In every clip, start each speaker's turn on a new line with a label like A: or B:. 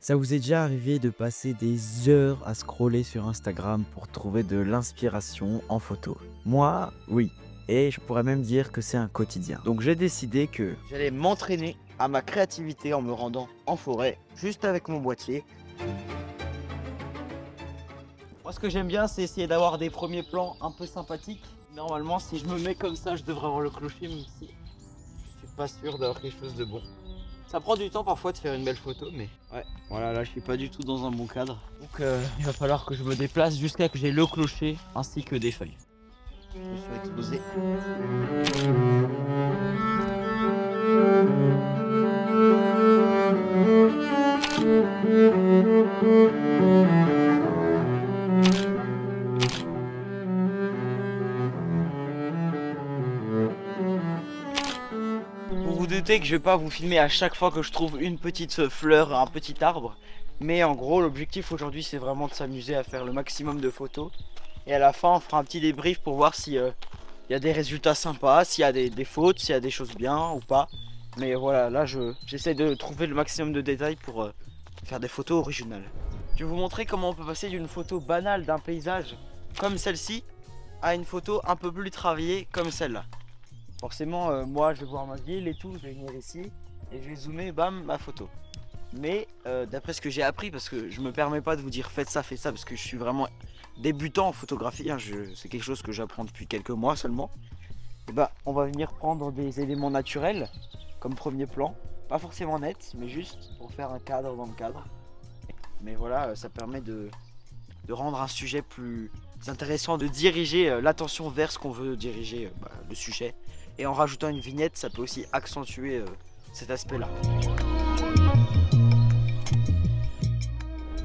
A: Ça vous est déjà arrivé de passer des heures à scroller sur Instagram pour trouver de l'inspiration en photo? Moi, oui. Et je pourrais même dire que c'est un quotidien. Donc j'ai décidé que j'allais m'entraîner à ma créativité en me rendant en forêt, juste avec mon boîtier. Moi, ce que j'aime bien, c'est essayer d'avoir des premiers plans un peu sympathiques. Normalement, si je me mets comme ça, je devrais avoir le clocher, même si je suis pas sûr d'avoir quelque chose de bon. Ça prend du temps parfois de faire une belle photo, mais ouais, voilà, là je suis pas du tout dans un bon cadre. Donc il va falloir que je me déplace jusqu'à que j'ai le clocher ainsi que des feuilles. Je me suis exposé. Vous vous doutez que je vais pas vous filmer à chaque fois que je trouve une petite fleur, un petit arbre. Mais en gros, l'objectif aujourd'hui, c'est vraiment de s'amuser à faire le maximum de photos. Et à la fin, on fera un petit débrief pour voir si y a des résultats sympas, s'il y a des fautes, s'il y a des choses bien ou pas. Mais voilà, là, j'essaie de trouver le maximum de détails pour faire des photos originales. Je vais vous montrer comment on peut passer d'une photo banale d'un paysage comme celle-ci à une photo un peu plus travaillée comme celle-là. Forcément, moi je vais voir ma ville et tout, je vais venir ici et je vais zoomer, bam, ma photo. Mais d'après ce que j'ai appris, parce que je me permets pas de vous dire faites ça, parce que je suis vraiment débutant en photographie, hein, c'est quelque chose que j'apprends depuis quelques mois seulement. Et bah, on va venir prendre des éléments naturels comme premier plan, pas forcément net, mais juste pour faire un cadre dans le cadre. Mais voilà, ça permet de rendre un sujet plus intéressant, de diriger l'attention vers ce qu'on veut diriger, le sujet. Et en rajoutant une vignette, ça peut aussi accentuer cet aspect-là.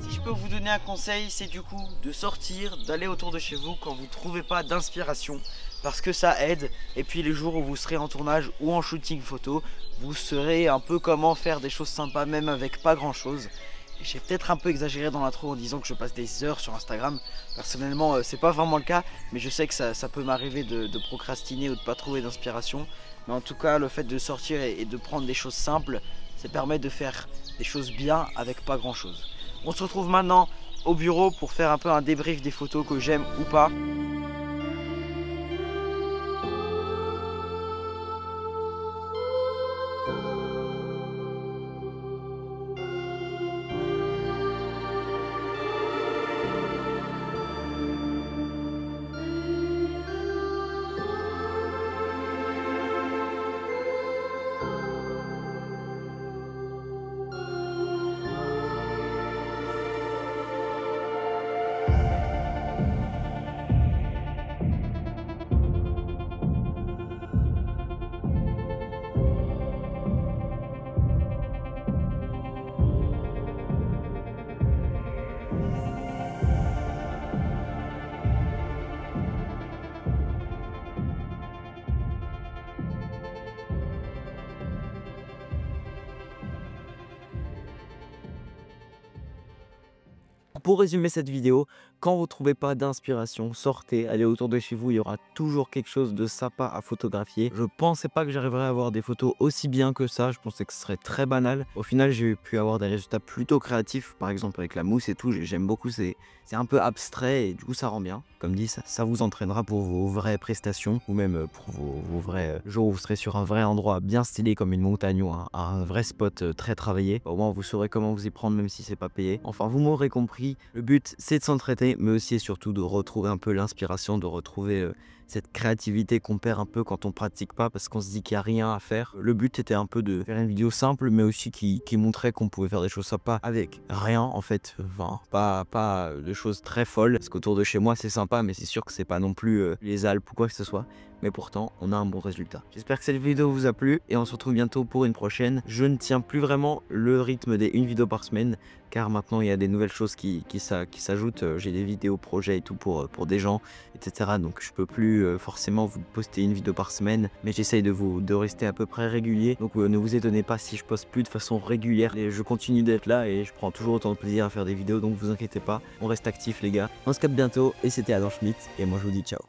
A: Si je peux vous donner un conseil, c'est du coup de sortir, d'aller autour de chez vous quand vous ne trouvez pas d'inspiration, parce que ça aide. Et puis les jours où vous serez en tournage ou en shooting photo, vous saurez un peu comment faire des choses sympas, même avec pas grand-chose. J'ai peut-être un peu exagéré dans l'intro en disant que je passe des heures sur Instagram. Personnellement, c'est pas vraiment le cas, mais je sais que ça peut m'arriver de procrastiner ou de pas trouver d'inspiration. Mais en tout cas, le fait de sortir et de prendre des choses simples, ça permet de faire des choses bien avec pas grand chose. On se retrouve maintenant au bureau pour faire un peu un débrief des photos que j'aime ou pas. Pour résumer cette vidéo, quand vous ne trouvez pas d'inspiration, sortez, allez autour de chez vous, il y aura toujours quelque chose de sympa à photographier. Je pensais pas que j'arriverais à avoir des photos aussi bien que ça, je pensais que ce serait très banal. Au final, j'ai pu avoir des résultats plutôt créatifs, par exemple avec la mousse et tout, j'aime beaucoup, c'est un peu abstrait et du coup ça rend bien. Comme dit, ça vous entraînera pour vos vraies prestations ou même pour vos vrais jours où vous serez sur un vrai endroit bien stylé comme une montagne ou un vrai spot très travaillé. Au moins vous saurez comment vous y prendre même si c'est pas payé. Enfin, vous m'aurez compris. Le but, c'est de s'entraîner, mais aussi et surtout de retrouver un peu l'inspiration, de retrouver cette créativité qu'on perd un peu quand on pratique pas parce qu'on se dit qu'il n'y a rien à faire. Le but était un peu de faire une vidéo simple, mais aussi qui montrait qu'on pouvait faire des choses sympas avec rien en fait. Enfin, pas de choses très folles, parce qu'autour de chez moi c'est sympa, mais c'est sûr que c'est pas non plus les Alpes ou quoi que ce soit. Mais pourtant, on a un bon résultat. J'espère que cette vidéo vous a plu et on se retrouve bientôt pour une prochaine. Je ne tiens plus vraiment le rythme des une vidéo par semaine car maintenant il y a des nouvelles choses qui s'ajoutent. J'ai des vidéos projets et tout pour des gens, etc. Donc je peux plus forcément vous poster une vidéo par semaine, mais j'essaye de rester à peu près régulier. Donc ne vous étonnez pas si je poste plus de façon régulière. Et je continue d'être là et je prends toujours autant de plaisir à faire des vidéos, donc vous inquiétez pas. On reste actifs les gars. On se capte bientôt et c'était Adam Schmitt et moi je vous dis ciao.